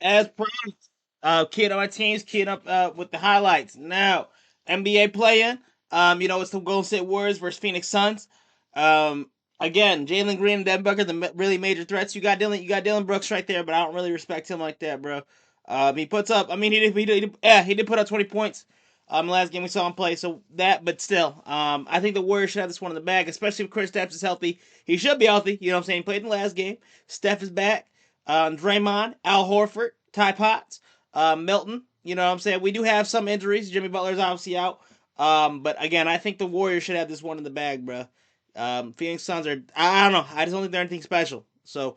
As promised, keying up my teams, keying up with the highlights. Now, NBA play-in. It's the Golden State Warriors versus Phoenix Suns. Again, Jalen Green and Devin Booker, the really major threats. You got Dylan Brooks right there, but I don't really respect him like that, bro. He puts up. I mean, he did put up 20 points. The last game we saw him play, so that, but still, I think the Warriors should have this one in the bag, especially if Chris Stapps is healthy. He should be healthy. You know what I'm saying? He played in the last game. Steph is back. Draymond, Al Horford, Ty Potts, Milton. You know what I'm saying? We do have some injuries. Jimmy Butler's obviously out. But again, I think the Warriors should have this one in the bag, bro. Phoenix Suns are, I don't know. I just don't think they're anything special. So,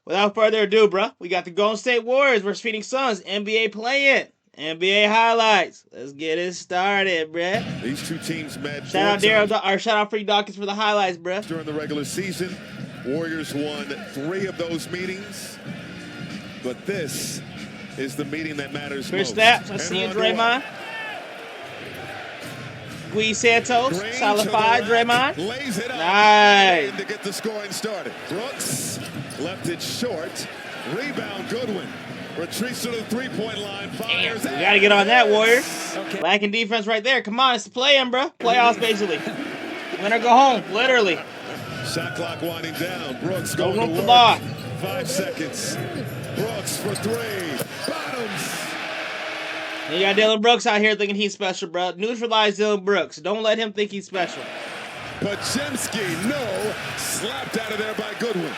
without further ado, bro, we got the Golden State Warriors versus Phoenix Suns. NBA play-in. NBA highlights. Let's get it started, bruh. These two teams met. Shout out Free Dawkins for the highlights, bruh. During the regular season, Warriors won 3 of those meetings, but this is the meeting that matters Chris most. Stapps, I see you, Draymond. Gui Santos, solid 5, Draymond. Lays it up nice. To get the scoring started. Brooks left it short. Rebound, Goodwin. Retreats to the three-point line. Fires. We got to get on that, Warriors. Okay. Lacking defense right there. Come on, it's the play-in, bro. Playoffs, basically. Win or go home, literally. Shot clock winding down. Brooks no going room to for work. ball. 5 seconds. Brooks for 3. Bottoms. You got Dylan Brooks out here thinking he's special, bro. Neutralize Dylan Brooks. Don't let him think he's special. Pachemski, no. Slapped out of there by Goodwin.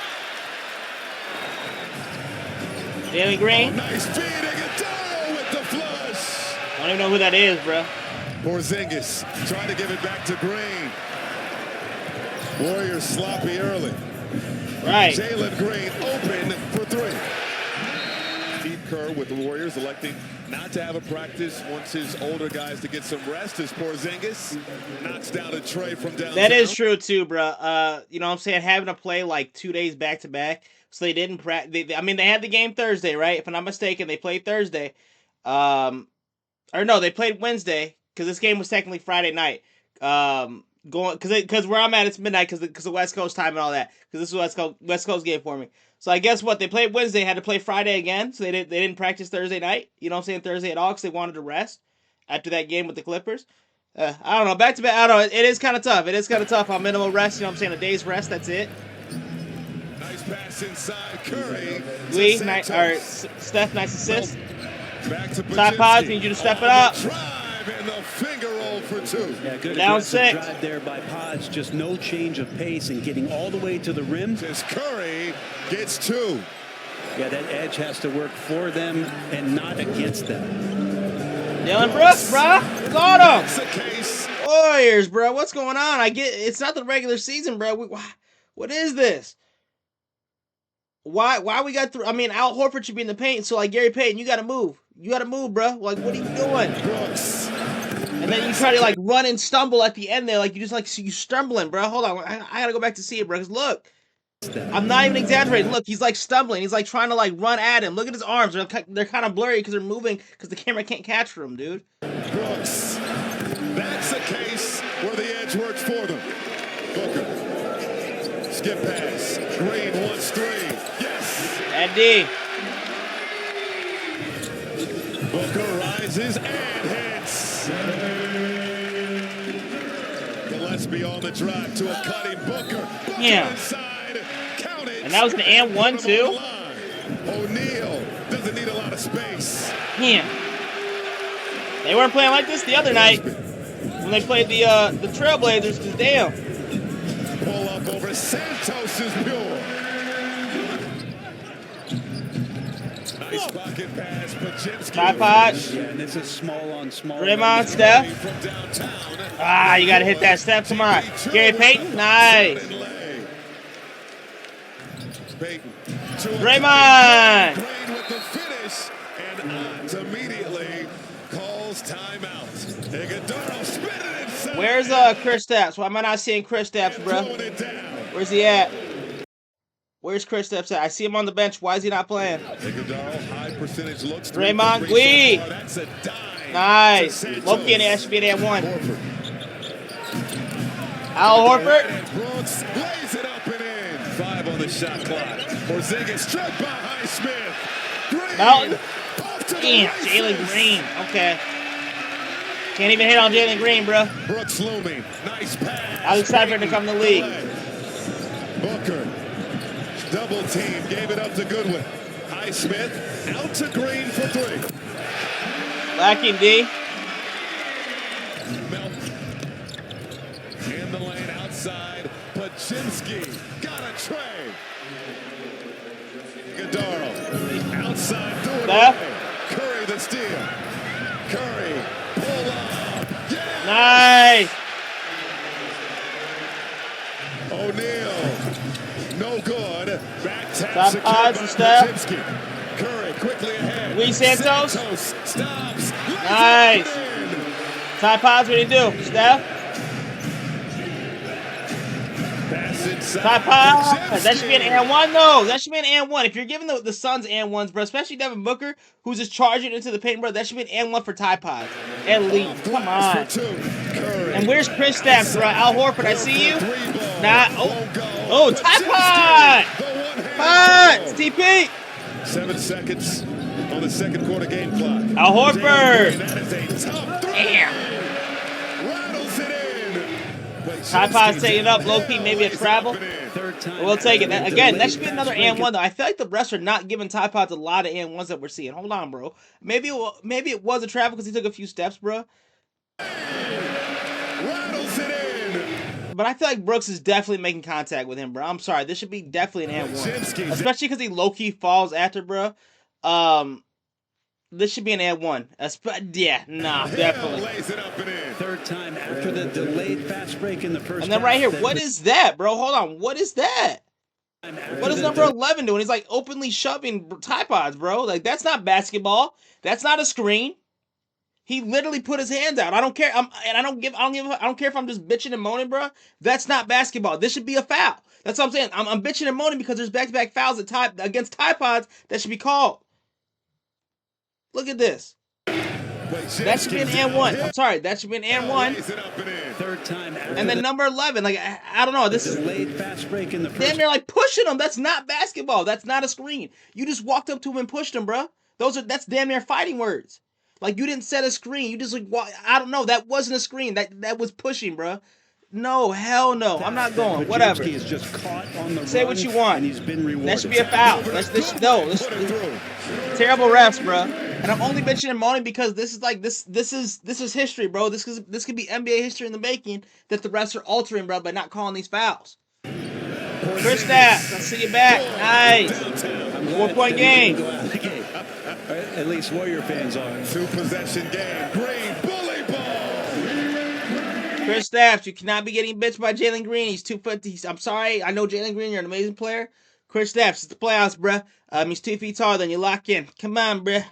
Jalen Green. Oh, nice feed. Iguodala with the flush. I don't even know who that is, bro. Porzingis trying to give it back to Green. Warriors sloppy early. Right. Jalen Green open for 3. Steve Kerr with the Warriors electing not to have a practice, wants his older guys to get some rest as Porzingis knocks down a tray from downtown. That is true too, bro. You know what I'm saying? Having to play like 2 days back to back. So they didn't practice. I mean, they had the game Thursday, right? If I'm not mistaken, they played Thursday. Or no, they played Wednesday because this game was technically Friday night. Because where I'm at, it's midnight because the West Coast time and all that. Because this is West Coast game for me. So I guess what they played Wednesday, had to play Friday again. So they didn't practice Thursday night. You know what I'm saying? Thursday at all because they wanted to rest after that game with the Clippers. I don't know. Back to back. I don't know. It is kind of tough. It is kind of tough on minimal rest. You know what I'm saying? A day's rest. That's it. Nice pass inside Curry. Steph, nice assist. Back to Top Pods, need you to step it up. Drive and the finger roll for 2. Yeah, good down aggressive 6. Drive there by Pods, just no change of pace and getting all the way to the rim. As Curry gets 2. Yeah, that edge has to work for them and not against them. Dylan Brooks, bro. Got him. That's the case. Warriors, bro. What's going on? I get it's not the regular season, bro. What is this? Why we got through? I mean, Al Horford should be in the paint, so like Gary Payton, you got to move. You got to move, bro. Like, what are you doing? Brooks. And then you try to like run and stumble at the end there, like you just like you stumbling, bro. Hold on, I gotta go back to see it, bro. Cause look, I'm not even exaggerating. Look, he's like stumbling. He's like trying to like run at him. Look at his arms. They're kind of blurry because they're moving because the camera can't capture him, dude. Brooks. That's the case where the edge works for them. Booker. Skip pass. Green wants 3. Yes. That D. Booker rises and hits. Gillespie on the drive to a cutting Booker. Booker Yeah. inside. Count it. And that was an and 1 too. O'Neal doesn't need a lot of space. Yeah. They weren't playing like this the other night when they played the Trailblazers. Cause damn. Pull up over Santos is pure. Nice pocket pass, Pachemski. Tripod. Yeah, and this is small on small. Draymond, Steph. You gotta hit that Steph. Come on. Gary Payton. Nice. Draymond. With the finish, and Ott immediately calls timeout. Iguodala spinning inside. Where's Chris Stapps? Why am I not seeing Chris Stapps, bro? Where's he at? Where's Chris Stapps at? I see him on the bench. Why is he not playing? Iguodala, high percentage looks. Draymond Gui. That's a dime. Nice. Loki and SB at 1. Al Horford. Brooks lays it up and in. 1:35 on the shot clock. Porzingis struck by Highsmith. Green. Melton. Off to the Damn, races. Jalen Green. Okay. Can't even hit on Jalen Green, bro. Brooks looming. Nice pass. I was excited for him to come to the league. Booker. Double team. Gave it up to Goodwin. Highsmith out to Green for three. Lacking D. Melton. In the lane outside. Pachinski. Got a tray. Godaro. Outside. Threw it away. Curry the steal. Curry. Pull up. Yeah. Nice. O'Neal. No good. Back tap Top secured odds by and stuff. Pachinski. Curry quickly ahead. Lee Santos. Stops. Nice. Ty Pods, what do you do? Steph? Pass inside. Ty Pods. That should be an and one, though. That should be an and one. If you're giving the Suns and ones, bro, especially Devin Booker, who's just charging into the paint, bro, that should be an and one for Ty Pods. At least. Come on. And where's Chris Stapps, bro? Al Horford, I see you. Nah. Oh, Ty Pods. Pods. TP. 7 seconds on the second quarter game clock. Al Horford. That is a tough three. Damn. Rattles it in. Ty Pods taking up, low-key, maybe a travel. Third time. We'll take it. Again, that should be another and one, though. I feel like the refs are not giving Ty Pods a lot of and ones that we're seeing. Hold on, bro. Maybe it was a travel because he took a few steps, bro. Rattles it in. But I feel like Brooks is definitely making contact with him, bro. I'm sorry. This should be definitely an and one. Especially because he low-key falls after, bro. This should be an and one. Yeah, nah, definitely. Lays it up and in. Third time after the delayed fast break in the first. And then right here, what is that, bro? Hold on. What is that? What is number 11 doing? He's like openly shoving Ty Pods, bro. Like, that's not basketball. That's not a screen. He literally put his hands out. I don't care. I don't care if I'm just bitching and moaning, bro. That's not basketball. This should be a foul. That's what I'm saying. I'm bitching and moaning because there's back-to-back fouls against Ty Pods that should be called. Look at this. That should be an and one. I'm sorry. That should be an and one. Third time after And then number 11, like, I don't know. This is delayed fast break in the first. damn near like pushing him. That's not basketball. That's not a screen. You just walked up to him and pushed him, bro. That's damn near fighting words. Like, you didn't set a screen. You just like I don't know. That wasn't a screen. That was pushing, bro. No, hell no. I'm not going. Whatever. Is just caught on the Say what you want. And he's been rewarded. That should be a foul. Terrible refs, bro. And I'm only bitching and moaning because this is history, bro. This could be NBA history in the making that the refs are altering, bro, by not calling these fouls. Chris Stapps, I see you back. Nice. 4-point game. At least Warrior fans are. 2-possession game. Green bully ball. Chris Stapps, you cannot be getting bitched by Jalen Green. He's 2 foot. I'm sorry. I know Jalen Green. You're an amazing player. Chris Stapps, it's the playoffs, bruh. He's 2 feet taller than you. Lock in. Come on, bruh.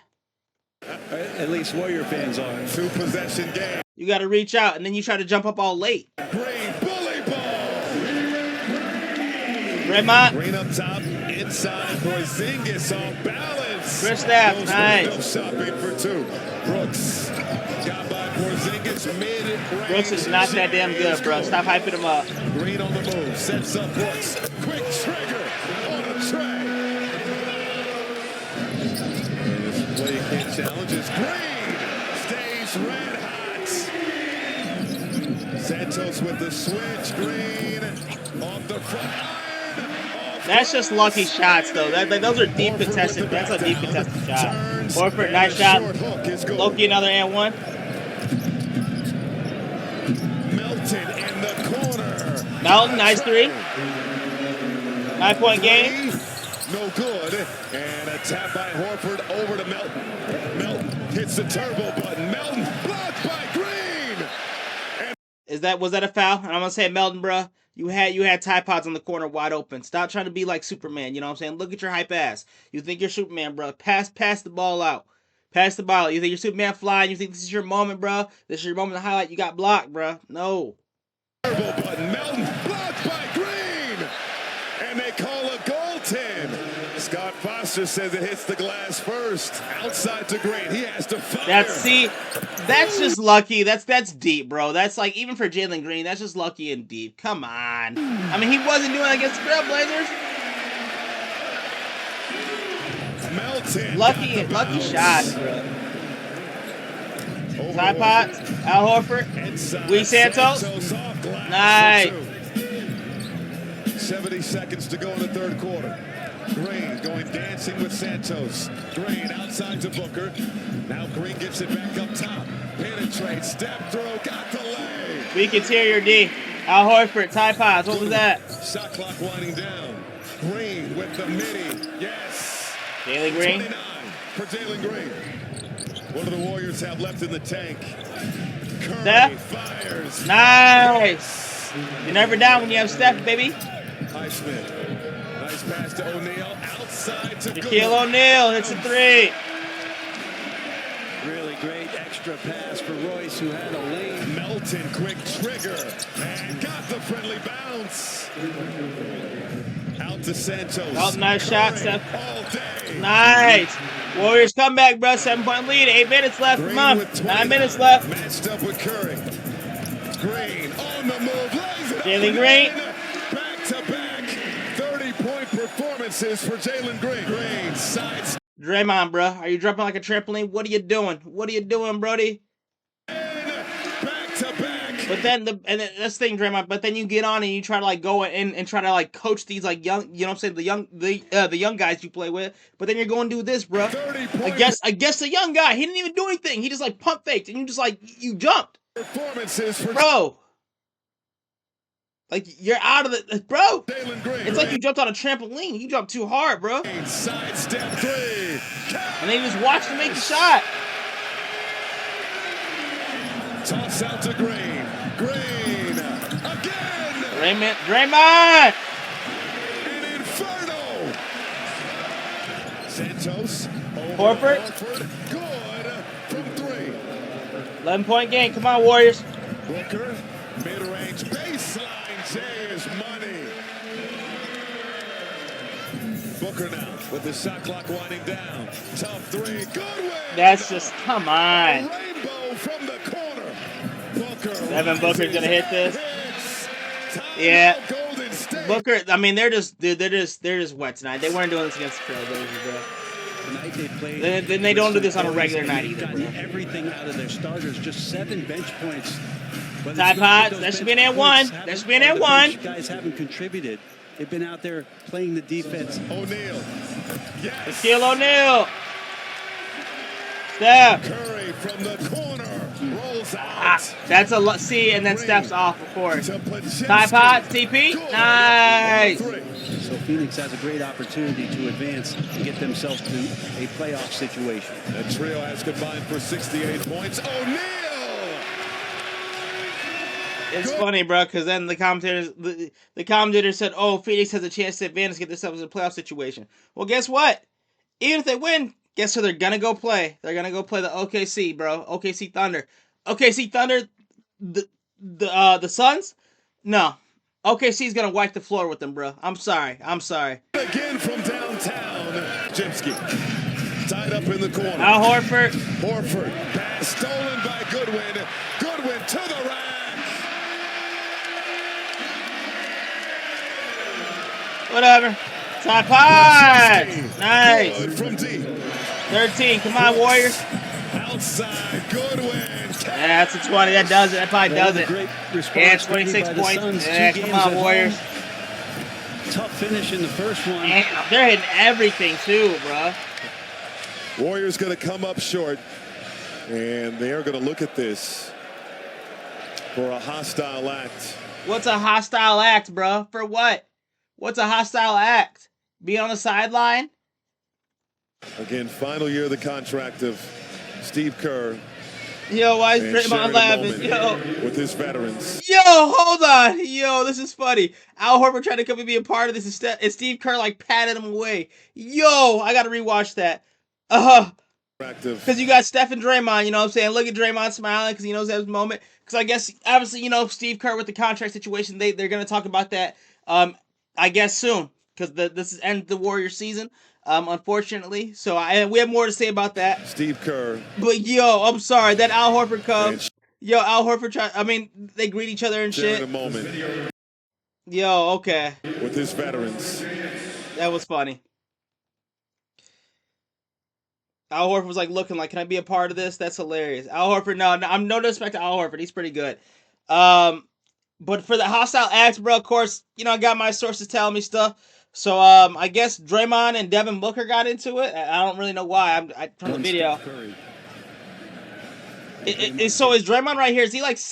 At least Warrior fans are. 2-possession game. You got to reach out, and then you try to jump up all late. Green bully ball. Draymond. Green up top, inside. Porzingis on balance. Chris Stapps, nice. Shopping for two. Brooks got by Porzingis mid-range. Brooks is not that damn good, bro. Stop hyping him up. Green on the move, sets up Brooks. Quick trigger on a tray. And this play kid challenges Green. Stays red hot. Santos with the switch. Green off the front iron. That's just lucky shots, though. Those are deep contested. That's a deep contested shot. Horford, nice shot. Loki, another and one. Melton in the corner. Melton, nice 3. 9-point game. No good. And a tap by Horford over to Melton. Melton hits the turbo button. Melton blocked by Green. Was that a foul? And I'm gonna say Melton, bro. You had Ty Pods on the corner wide open. Stop trying to be like Superman. You know what I'm saying? Look at your hype ass. You think you're Superman, bro? Pass the ball out. Pass the ball out. You think you're Superman flying? You think this is your moment, bro? This is your moment to highlight. You got blocked, bro. No. Turbo button. Melton blocked by Green. And they call a goaltend. Scott Foster says it hits the glass first. Outside to Green. He has to fire. That's just lucky. That's deep, bro. That's like, even for Jalen Green, that's just lucky and deep. Come on. I mean, he wasn't doing it against the Trailblazers. Melton. Lucky shot, bro. Side pots. Al Horford. Wee Santos. Nice. 70 seconds to go in the third quarter. Green going dancing with Santos. Green outside to Booker. Now Green gets it back up top. Penetrates, step throw, got the lay. Weak interior D. Al Horford, tie pods. What was that? Shot clock winding down. Green with the midi. Yes. Jalen Green. 29 for Jalen Green. What do the Warriors have left in the tank? Curry Steph. fires. Nice. You're never down when you have Steph, baby. Highsmith. Nice pass to O'Neal. Outside to Shaquille O'Neal hits a three. Really great extra pass for Royce, who had a lane. Melton, quick trigger. And got the friendly bounce. Out to Santos. Oh, nice shot, Steph. All day. Nice. Warriors come back, bro. 7-point lead. 8 minutes left. Come on. 9 minutes left. Matched up with Curry. Green on the move. Jalen Green. Back to back. 30-point performances for Jalen Green. Green sides. Draymond, bro. Are you dropping like a trampoline? What are you doing? What are you doing, Brody? Back to back. But then that's the thing, Draymond. But then you get on and you try to like go in and try to like coach these like young, you know what I'm saying, the young guys you play with. But then you're going to do this, bro. I guess the young guy, he didn't even do anything. He just like pump faked and you just like you jumped, Performances for bro. Like you're out of the bro. Jalen Green. It's like you jumped on a trampoline. You jumped too hard, bro. Side step three. And they just watched him make the shot. Toss out to Green. Green again. Draymond. An inferno. Santos. Horford. Good from three. 11-point game. Come on, Warriors. Booker. Mid-range baseline. Jay is money. Booker now with the shot clock winding down. Tough three. Good win. That's just, come on. Rainbow from the corner. Booker. Devin Booker's gonna hit this. Yeah. Booker, I mean, they're just wet tonight. They weren't doing this against the Trailblazers, bro. Tonight they played. Then they don't do this on a regular night either, bro. Everything out of their starters, just 7 bench points. Tie pods, that should be an at one. That should be an at one. Guys haven't contributed. They've been out there playing the defense. O'Neal. Yes. Shaquille O'Neal. Steph. Curry from the corner. Rolls out. That's a lot. See, and then Steph's off, of course. Tie pods, TP. Nice. So Phoenix has a great opportunity to advance and get themselves to a playoff situation. The trio has combined for 68 points. O'Neal. It's funny, bro, because then the commentator said, "Oh, Phoenix has a chance to advance, get themselves in a playoff situation." Well, guess what? Even if they win, guess who they're gonna go play? They're gonna go play the OKC, bro. OKC Thunder. OKC Thunder. The Suns. No, OKC's gonna wipe the floor with them, bro. I'm sorry. Again from downtown. Jimsky tied up in the corner. Al Horford. Horford. Pass stolen by Goodwin. Goodwin to the rack. Whatever. Tie pods. Nice. Good from deep. 13. Come on, Warriors. Outside. Goodwin. Yeah, that's a 20. That does it. That probably does it. Yeah, 26 points. Yeah, come on, Warriors. Tough finish in the first one. Damn, they're hitting everything too, bro. Warriors going to come up short, and they are going to look at this for a hostile act. What's a hostile act, bro? For what? What's a hostile act? Be on the sideline? Again, final year of the contract of Steve Kerr. Yo, why is And Draymond sharing a laughing? moment Yo. with his veterans. Yo, hold on. Yo, this is funny. Al Horford tried to come and be a part of this, and Steve Kerr like patted him away. Yo, I gotta rewatch that. Because you got Steph and Draymond, you know what I'm saying? Look at Draymond smiling because he knows that moment. Because I guess, obviously, you know, Steve Kerr with the contract situation, they're going to talk about that, I guess, soon. Because this is end the Warriors season. unfortunately. So we have more to say about that. Steve Kerr. But yo, I'm sorry, that Al Horford come. Yo, Al Horford they greet each other and shit. In a moment. Yo, okay. With his veterans. That was funny. Al Horford was like looking like, can I be a part of this? That's hilarious. Al Horford, no, I'm no disrespect to Al Horford. He's pretty good. But for the hostile acts, bro, of course, you know, I got my sources telling me stuff. So, I guess Draymond and Devin Booker got into it. I don't really know why. From the video. So is Draymond right here? Is he like